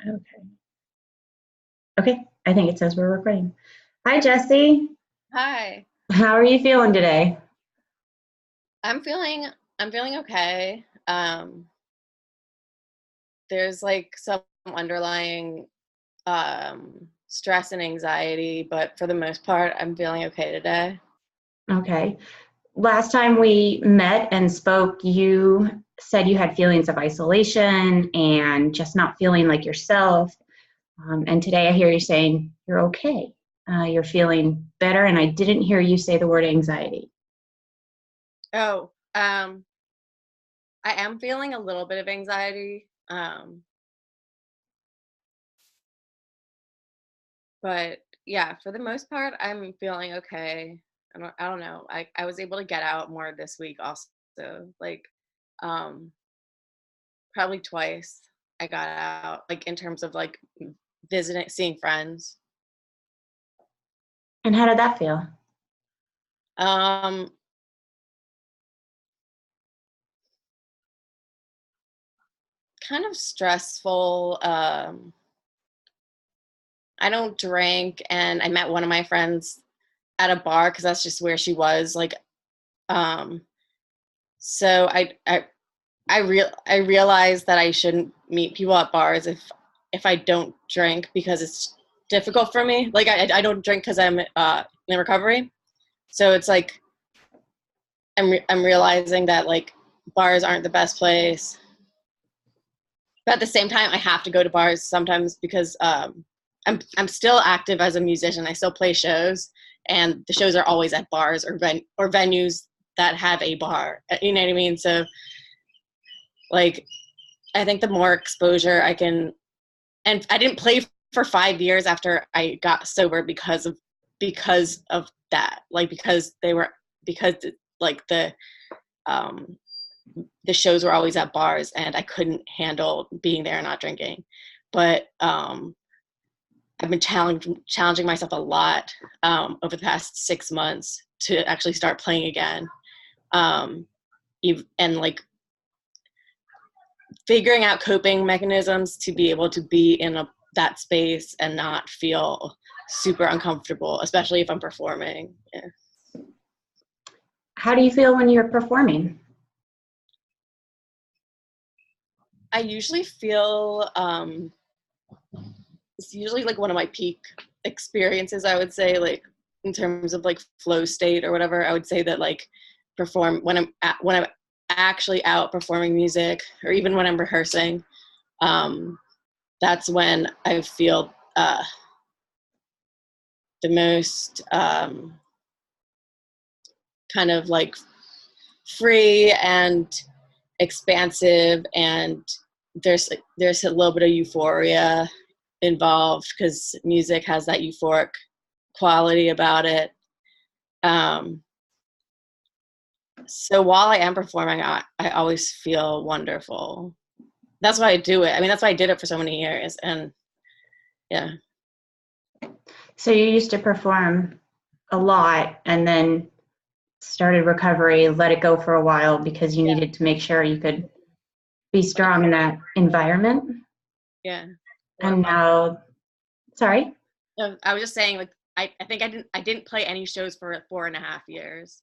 Okay. Okay. I think it says we're recording. Hi, Jesse. Hi. How are you feeling today? I'm feeling I'm feeling okay. There's like some underlying stress and anxiety, but for the most part, I'm feeling okay today. Okay. Last time we met and spoke, you said you had feelings of isolation and just not feeling like yourself. And today I hear you saying you're okay. You're feeling better, and I didn't hear you say the word anxiety. Oh, I am feeling a little bit of anxiety. But yeah, for the most part, I'm feeling okay. I don't know. I was able to get out more this week also. Like um probably twice I got out, like in terms of like visiting, seeing friends. And how did that feel? Um, Kind of stressful. I don't drink, and I met one of my friends at a bar because that's just where she was. Um, so I realized that I shouldn't meet people at bars if I don't drink because it's difficult for me. Like I don't drink because I'm in recovery. So it's like I'm realizing that like bars aren't the best place. But at the same time, I have to go to bars sometimes because I'm still active as a musician. I still play shows, and the shows are always at bars or venues that have a bar. You know what I mean? So like I think the more exposure I can, and I didn't play for 5 years after I got sober because of that. Like because like um the shows were always at bars and I couldn't handle being there and not drinking. But I've been challenging myself a lot over the past 6 months to actually start playing again. Um, and like figuring out coping mechanisms to be able to be in that space and not feel super uncomfortable, especially if I'm performing. Yeah. How do you feel when you're performing? I usually feel it's usually like one of my peak experiences, I would say, like in terms of like flow state or whatever. I would say that like perform when I'm actually out performing music or even when I'm rehearsing. um that's when I feel the most kind of like free and expansive, and there's a little bit of euphoria involved because music has that euphoric quality about it. Um, so while I am performing, I always feel wonderful. That's why I do it. I mean, that's why I did it for so many years. And yeah, So you used to perform a lot and then started recovery, let it go for a while because you yeah, needed to make sure you could be strong in that environment. yeah. And now, sorry? I was just saying, like, I think I didn't play any shows for 4.5 years,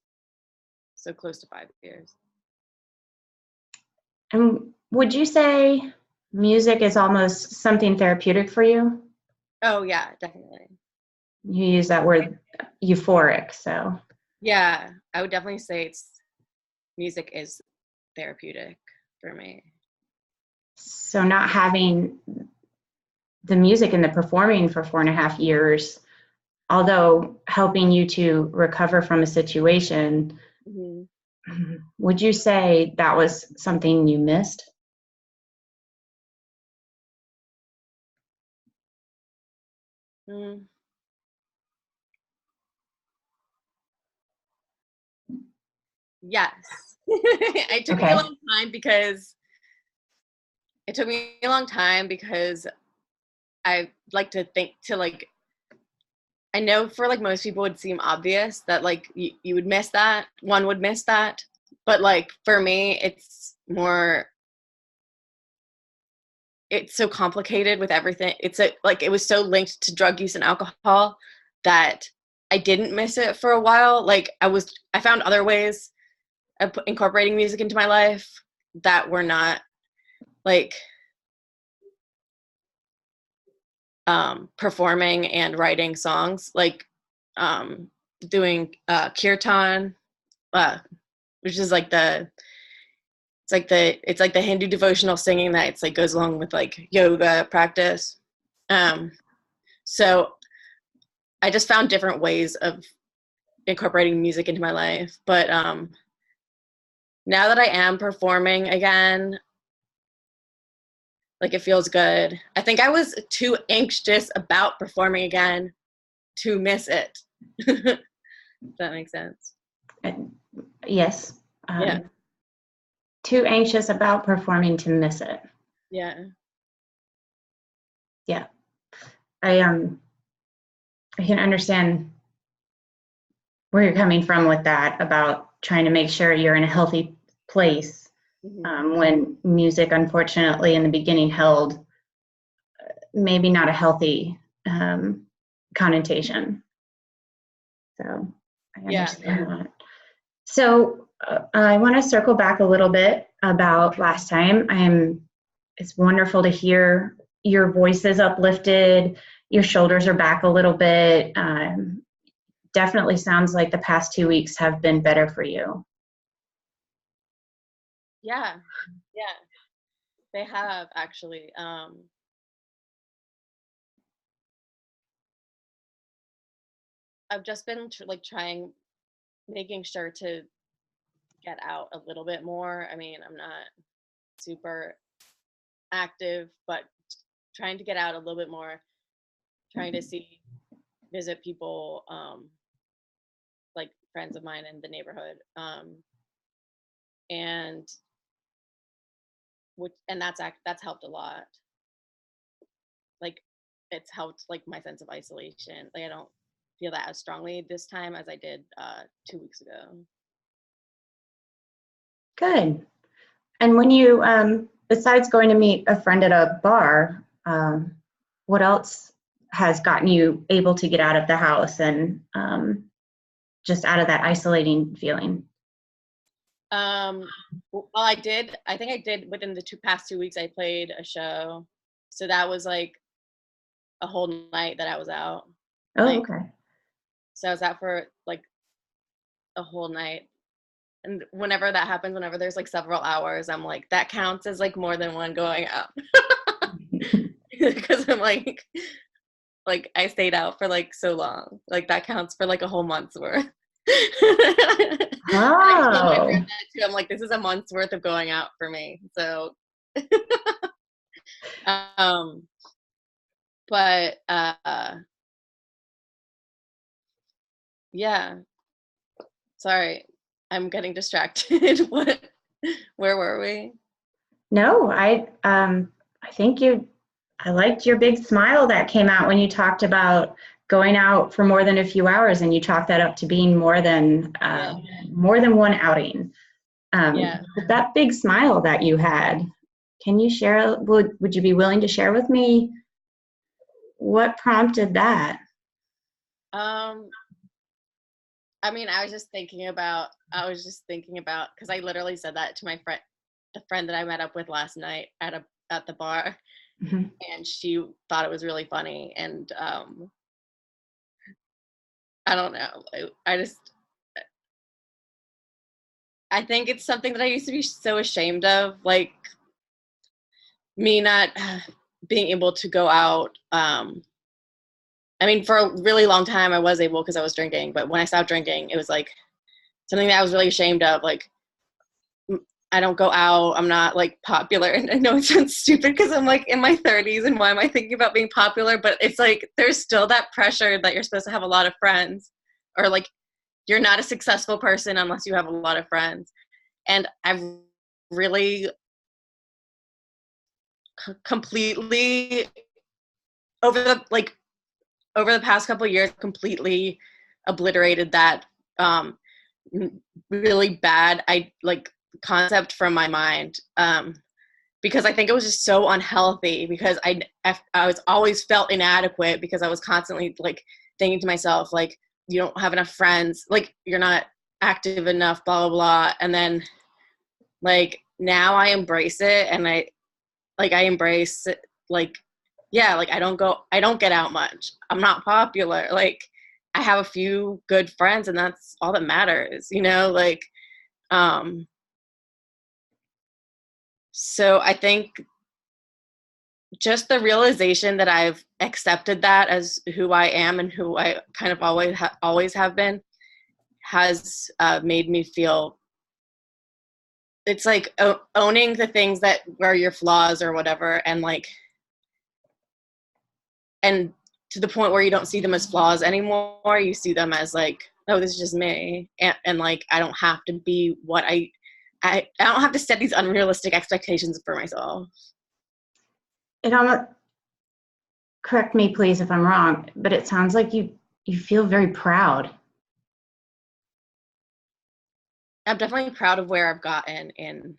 so close to 5 years. And would you say music is almost something therapeutic for you? Oh yeah, definitely. You use that word euphoric, so. Yeah, I would definitely say music is therapeutic for me. So not having the music and the performing for 4.5 years, although helping you to recover from a situation, Hmm. would you say that was something you missed? Mm, yes. It took me a Okay. long time because it took me a long time because I like to think to like I know for like most people it would seem obvious that like you would miss that, one would miss that, but like for me it's more it's so complicated with everything. It's like it was so linked to drug use and alcohol that I didn't miss it for a while. Like I found other ways of incorporating music into my life that were not like performing and writing songs, like doing kirtan, which is like it's like the Hindu devotional singing that it's like goes along with like yoga practice. So I just found different ways of incorporating music into my life. But now that I am performing again, like it feels good. I think I was too anxious about performing again to miss it. If that makes sense. Yes. Yeah. Too anxious about performing to miss it. Yeah. Yeah. I can understand where you're coming from with that, about trying to make sure you're in a healthy place, when music, unfortunately, in the beginning held maybe not a healthy connotation. So I understand that. So I want to circle back a little bit about last time. It's wonderful to hear your voice is uplifted, your shoulders are back a little bit. Definitely sounds like the past 2 weeks have been better for you. Yeah, they have actually. I've just been making sure to get out a little bit more. I mean, I'm not super active, but trying to get out a little bit more, trying to visit people, like friends of mine in the neighborhood, and that's helped a lot. Like it's helped like my sense of isolation. Like I don't feel that as strongly this time as I did 2 weeks ago. Good. And when you, besides going to meet a friend at a bar, what else has gotten you able to get out of the house and just out of that isolating feeling? Well, I think I did within the past 2 weeks. I played a show, so that was like a whole night that I was out. Oh, Like, okay. so I was out for like a whole night. And whenever that happens, whenever there's like several hours, I'm like, that counts as like more than one going out. Because I'm like I stayed out for like so long. Like that counts for like a whole month's worth. I told my friend that too. I'm like, this is a month's worth of going out for me. So but yeah. Sorry. I'm getting distracted. Where were we? No, I think I liked your big smile that came out when you talked about going out for more than a few hours, and you chalked that up to being more than one outing. But that big smile that you had, can you share, would you be willing to share with me what prompted that? I mean, I was just thinking about, because I literally said that to the friend that I met up with last night at the bar, and she thought it was really funny. And I don't know. I think it's something that I used to be so ashamed of, like me not being able to go out. I mean, for a really long time I was able because I was drinking, but when I stopped drinking, it was like something that I was really ashamed of. Like, I don't go out. I'm not like popular. And I know it sounds stupid because I'm like in my 30s and why am I thinking about being popular? But it's like there's still that pressure that you're supposed to have a lot of friends, or like you're not a successful person unless you have a lot of friends. And I've really completely over the past couple of years completely obliterated that really bad concept from my mind. because I think it was just so unhealthy, because I was always felt inadequate because I was constantly like thinking to myself, like, you don't have enough friends, like you're not active enough, blah, blah, blah. And then like now I embrace it, and I embrace it, like, yeah, like I don't get out much. I'm not popular. Like I have a few good friends, and that's all that matters, you know, like, so I think just the realization that I've accepted that as who I am and who I kind of always have been has made me feel, it's like owning the things that were your flaws or whatever, and like, and to the point where you don't see them as flaws anymore. You see them as like, oh, this is just me, and like I don't have to be what I don't have to set these unrealistic expectations for myself. It almost, correct me please if I'm wrong, but it sounds like you feel very proud. I'm definitely proud of where I've gotten in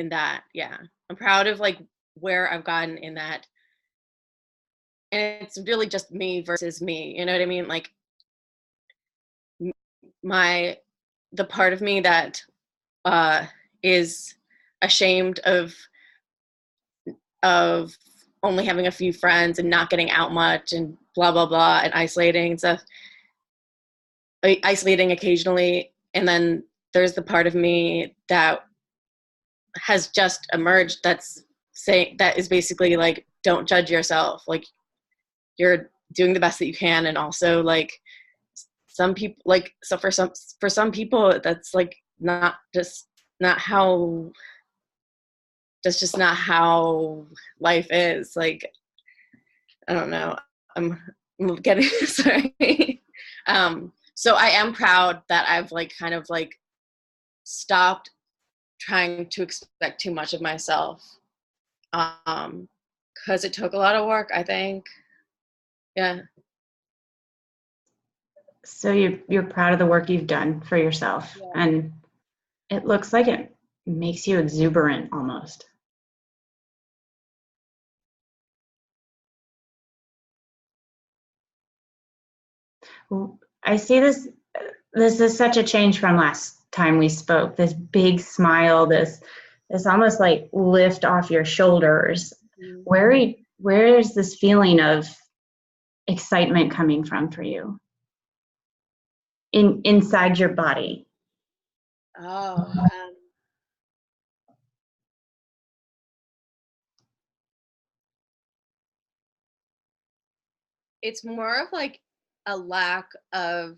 that. Yeah, I'm proud of like where I've gotten in that, and it's really just me versus me. You know what I mean? Like my the part of me that is ashamed of only having a few friends and not getting out much and blah blah blah and isolating and stuff, isolating occasionally. And then there's the part of me that has just emerged that's saying, that is basically like, don't judge yourself, like you're doing the best that you can. And also like some people, like, so for some people that's like not how that's just not how life is. Like, I don't know. I'm getting sorry. So I am proud that I've like kind of like stopped trying to expect too much of myself. Because it took a lot of work, I think. Yeah. So you're proud of the work you've done for yourself, Yeah. and it looks like it makes you exuberant almost. I see this. This is such a change from last time we spoke. This big smile, this almost like lift off your shoulders. Mm. Where is this feeling of excitement coming from for you inside your body? Oh, it's more of like a lack of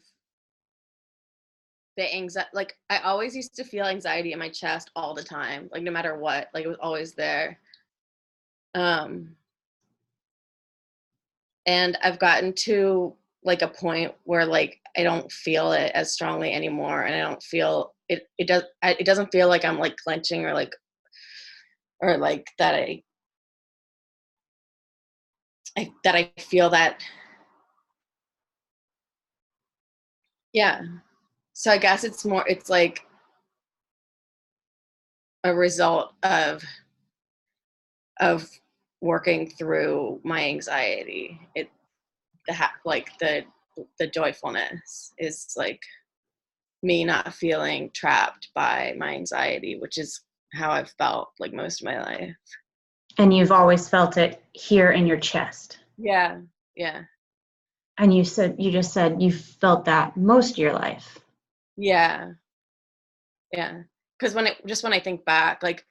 the anxiety. Like I always used to feel anxiety in my chest all the time, like no matter what, like it was always there. Um, and I've gotten to like a point where like I don't feel it as strongly anymore, and I don't feel it. It doesn't feel like I'm like clenching or like that that I feel that. Yeah. So I guess it's like a result of working through my anxiety. Like the joyfulness is like me not feeling trapped by my anxiety, which is how I've felt like most of my life. And you've always felt it here in your chest. Yeah. Yeah. And you just said you felt that most of your life. Yeah. Yeah. Because when I think back, like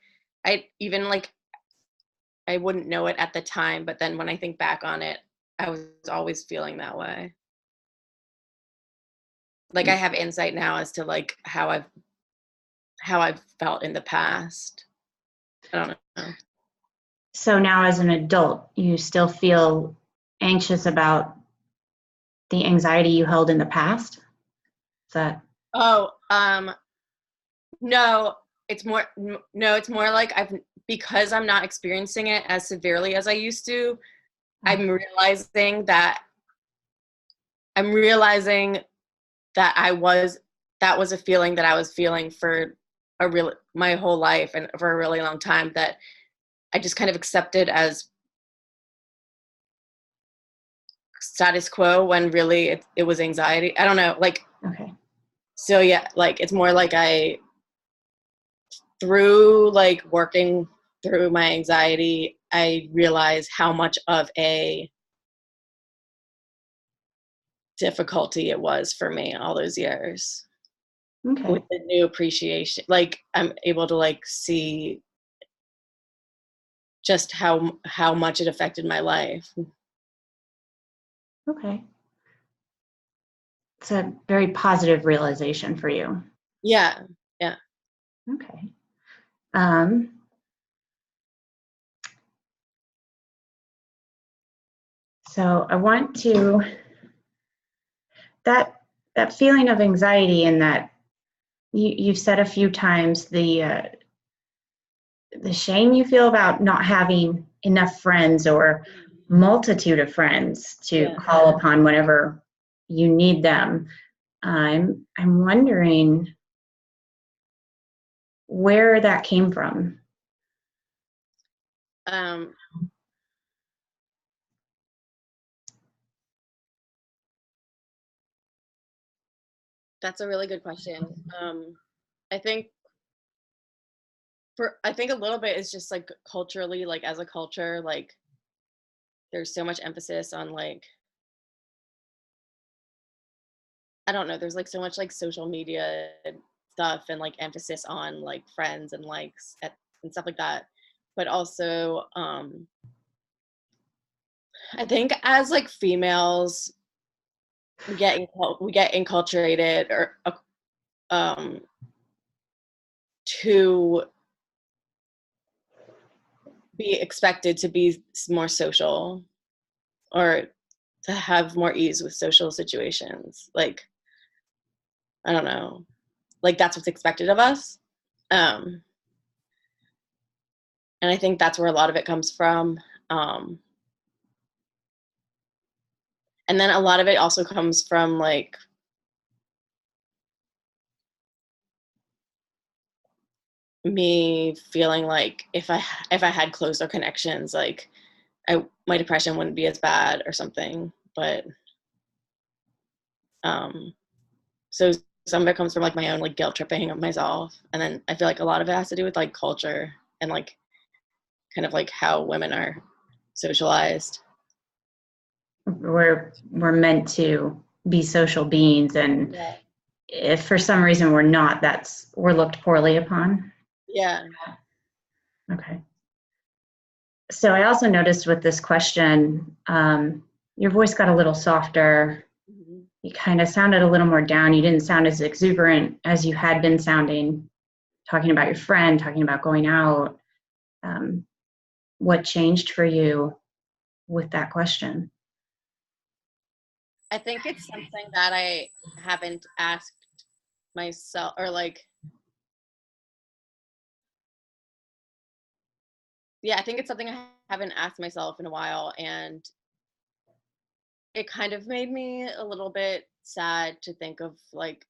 I even like I wouldn't know it at the time, but then when I think back on it, I was always feeling that way. Like I have insight now as to like how I've felt in the past. I don't know. So now as an adult, you still feel anxious about the anxiety you held in the past? Is that Oh, no, no, it's more like because I'm not experiencing it as severely as I used to. I'm realizing that I'm realizing that that was a feeling that I was feeling for my whole life and for a really long time that I just kind of accepted as status quo when really it was anxiety. I don't know, like, Okay. so yeah, like it's more like through like working through my anxiety, I realized how much of a difficulty it was for me all those years. Okay. With the new appreciation, like I'm able to like see just how much it affected my life. Okay. It's a very positive realization for you. Yeah, yeah. Okay. Um, so I want to that that feeling of anxiety and that you've said a few times the shame you feel about not having enough friends or multitude of friends to Yeah. call upon whenever you need them. I'm wondering where that came from. Um, that's a really good question. I think I think a little bit is just like culturally, like as a culture, like there's so much emphasis on like, I don't know, there's like so much like social media stuff and like emphasis on like friends and likes and stuff like that. But also, I think as like females, we get enculturated or um, to be expected to be more social or to have more ease with social situations. Like, I don't know, like that's what's expected of us. Um, and I think that's where a lot of it comes from. Um, and then a lot of it also comes from like me feeling like if I had closer connections, like my depression wouldn't be as bad or something. But um, so some of it comes from like my own like guilt tripping of myself, and then I feel like a lot of it has to do with like culture and like kind of like how women are socialized. We're meant to be social beings, and Yeah. if for some reason we're not, we're looked poorly upon. Yeah. Okay. So I also noticed with this question, your voice got a little softer. Mhm. You kind of sounded a little more down. You didn't sound as exuberant as you had been sounding, talking about your friend, talking about going out. Um, what changed for you with that question? I think it's something that I haven't asked myself, or like, yeah, I think it's something I haven't asked myself in a while, and it kind of made me a little bit sad to think of like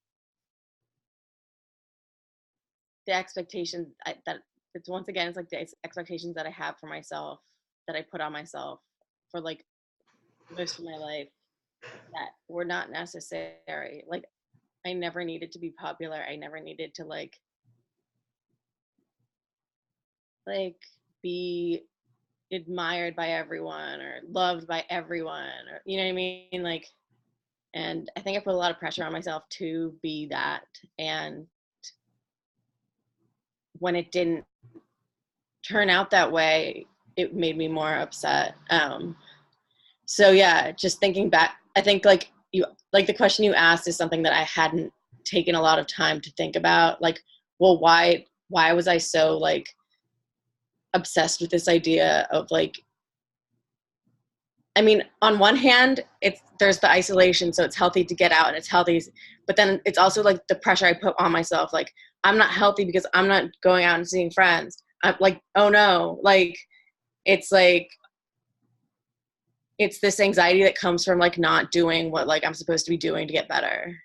the expectations that it's once again it's like the expectations that I have for myself that I put on myself for like most of my life that were not necessary. Like I never needed to be popular. I never needed to like be admired by everyone or loved by everyone, or you know what I mean, like. And I think I put a lot of pressure on myself to be that, and when it didn't turn out that way, it made me more upset. So yeah, just thinking back, I think like the question you asked is something that I hadn't taken a lot of time to think about. Like, well, why was I so like obsessed with this idea of like, I mean, on one hand, there's the isolation, so it's healthy to get out and it's healthy, but then it's also like the pressure I put on myself. Like, I'm not healthy because I'm not going out and seeing friends. I'm like, oh no, like it's this anxiety that comes from like not doing what like I'm supposed to be doing to get better,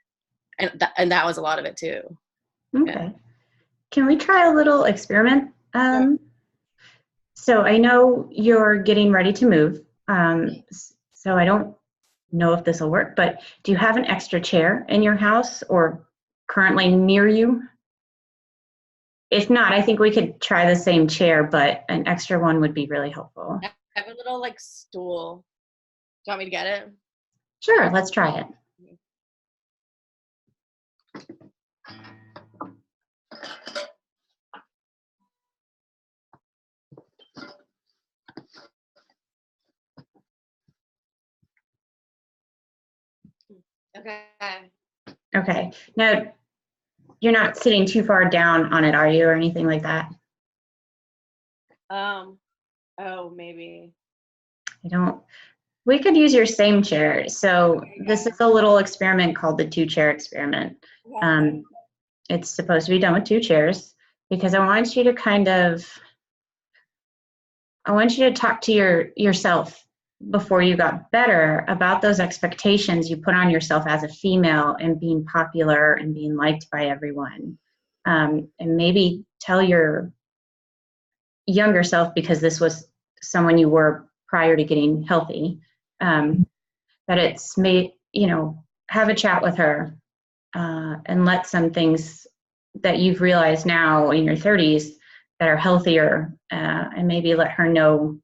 and that was a lot of it too. Yeah. Okay. can we try a little experiment? Sure. So I know you're getting ready to move. So I don't know if this will work, but do you have an extra chair in your house or currently near you? If not, I think we could try the same chair, but an extra one would be really helpful. I have a little like stool. Do you want me to get it? Sure, let's try it. Okay. Okay. Now, you're not sitting too far down on it, are you, or anything like that? Oh, maybe. I don't. We could use your same chair. So this is a little experiment called the two-chair experiment. Okay. It's supposed to be done with two chairs because I want you to talk to yourself before you got better about those expectations you put on yourself as a female and being popular and being liked by everyone. And maybe tell your younger self, because this was someone you were prior to getting healthy, that it's made, have a chat with her and let some things that you've realized now in your 30s that are healthier, and maybe let her know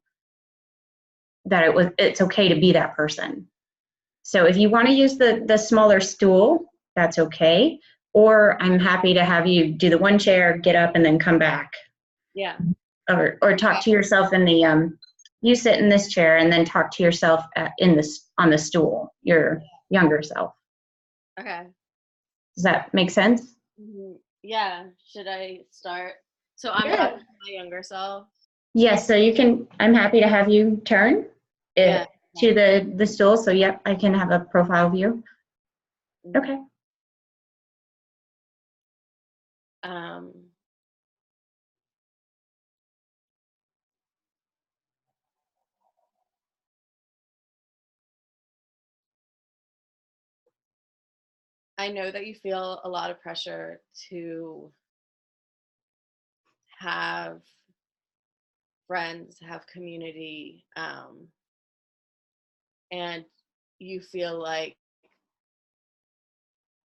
that it's okay to be that person. So if you want to use the smaller stool, that's okay. Or I'm happy to have you do the one chair, get up, and then come back. Yeah. Or talk to yourself in the you sit in this chair and then talk to yourself on the stool, your younger self. Okay. Does that make sense? Yeah. Should I start? So I'm Yeah. talking to my younger self. Yes, so I'm happy to have you turn Yeah. it to the stool. So yep, I can have a profile view. Okay. Um, I know that you feel a lot of pressure to have friends, have community, and you feel like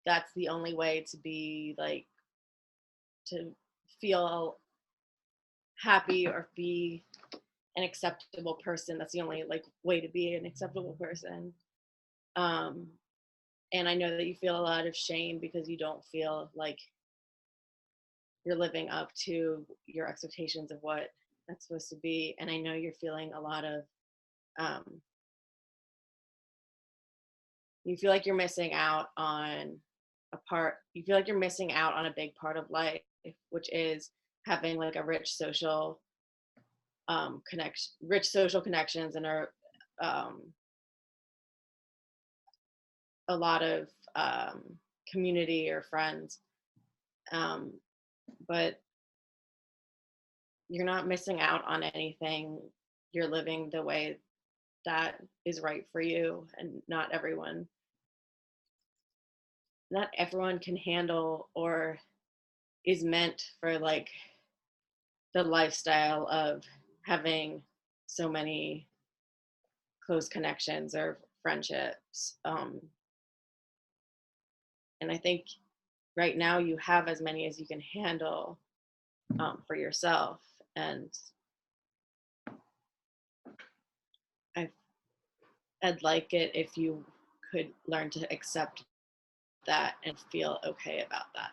that's the only way to be like to feel happy or be an acceptable person. That's the only like way to be an acceptable person. Um, and I know that you feel a lot of shame because you don't feel like you're living up to your expectations of what that's supposed to be. And I know you're feeling a lot of um, you feel like you're missing out on you feel like you're missing out on a big part of life, which is having like a rich social connections, and um, a lot of community or friends. um, but you're not missing out on anything. You're living the way that is right for you, and not everyone can handle or is meant for like the lifestyle of having so many close connections or friendships. And I think right now you have as many as you can handle for yourself. And I, I'd like it if you could learn to accept that and feel okay about that.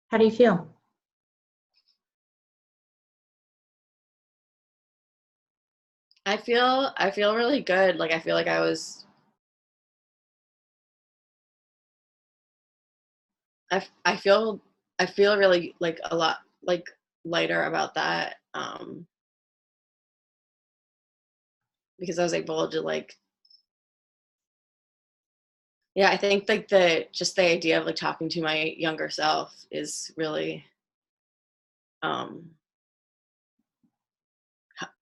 How do you feel? I feel really good. Like I feel like I feel really like a lot like lighter about that, because I was able to like, yeah, I think like the idea of like talking to my younger self is really um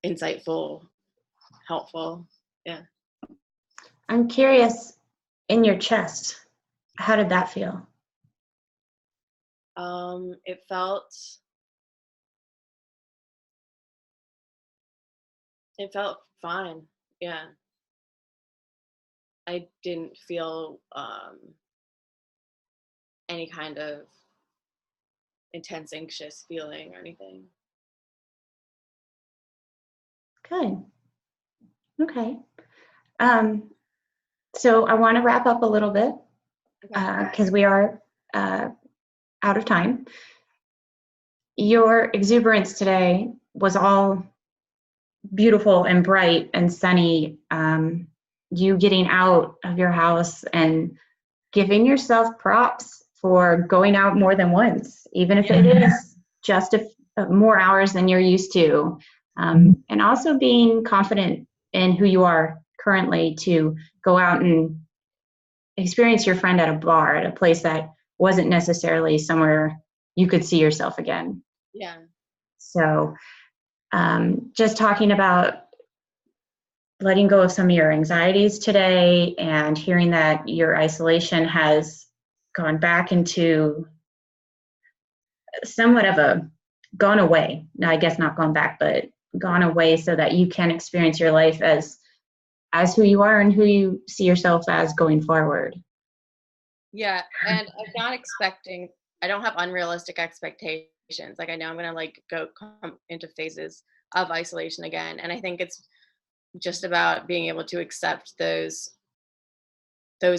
insightful, helpful. Yeah. I'm curious, in your chest, how did that feel? It felt fine. Yeah. I didn't feel any kind of intense anxious feeling or anything. Good. Okay. Um, so I want to wrap up a little bit Okay. because we are uh, out of time. Your exuberance today was all beautiful and bright and sunny. You getting out of your house and giving yourself props for going out more than once, even if it is just more hours than you're used to. And also being confident in who you are currently to go out and experience your friend at a bar, at a place that wasn't necessarily somewhere you could see yourself again. Yeah. So just talking about letting go of some of your anxieties today and hearing that your isolation has gone back into somewhat of a gone away. Now, I guess not gone back, but gone away so that you can experience your life as who you are and who you see yourself as going forward. Yeah, and I don't have unrealistic expectations. Like I know I'm gonna come into phases of isolation again. And I think it's just about being able to accept those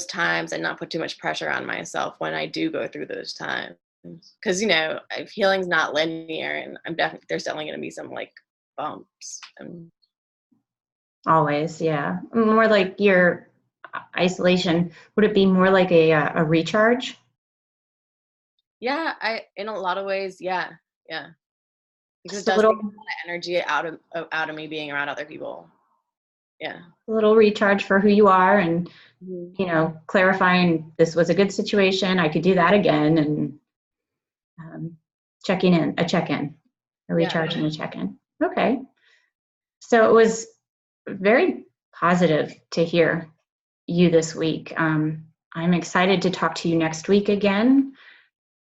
times and not put too much pressure on myself when I do go through those times. Because healing's not linear, and there's definitely gonna be some bumps. Always, yeah. More like your isolation. Would it be more like a recharge? Yeah, I in a lot of ways, yeah, yeah. Because it Just a does take a little lot of energy out of me being around other people. Yeah. little recharge for who you are and Mhm. clarifying this was a good situation, I could do that again, and um, a check-in, a Yeah. recharge and a check-in. Okay. So it was very positive to hear you this week. I'm excited to talk to you next week again.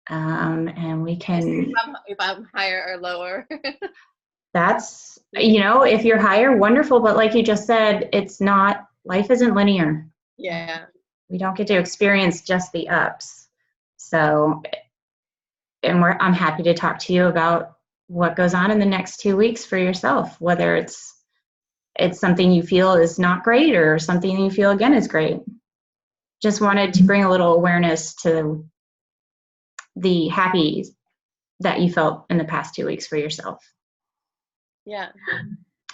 And we can, If I'm higher or lower. that's, if you're higher, wonderful. But like you just said, life isn't linear. Yeah. We don't get to experience just the ups. So, I'm happy to talk to you about what goes on in the next 2 weeks for yourself, whether it's something you feel is not great or something you feel again is great. Just wanted to bring a little awareness to the happy that you felt in the past 2 weeks for yourself. Yeah.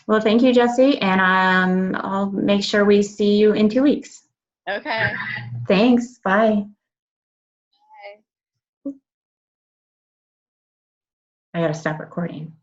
Well, thank you, Jesse, and I'll make sure we see you in 2 weeks. Okay. Thanks. Bye. I gotta stop recording.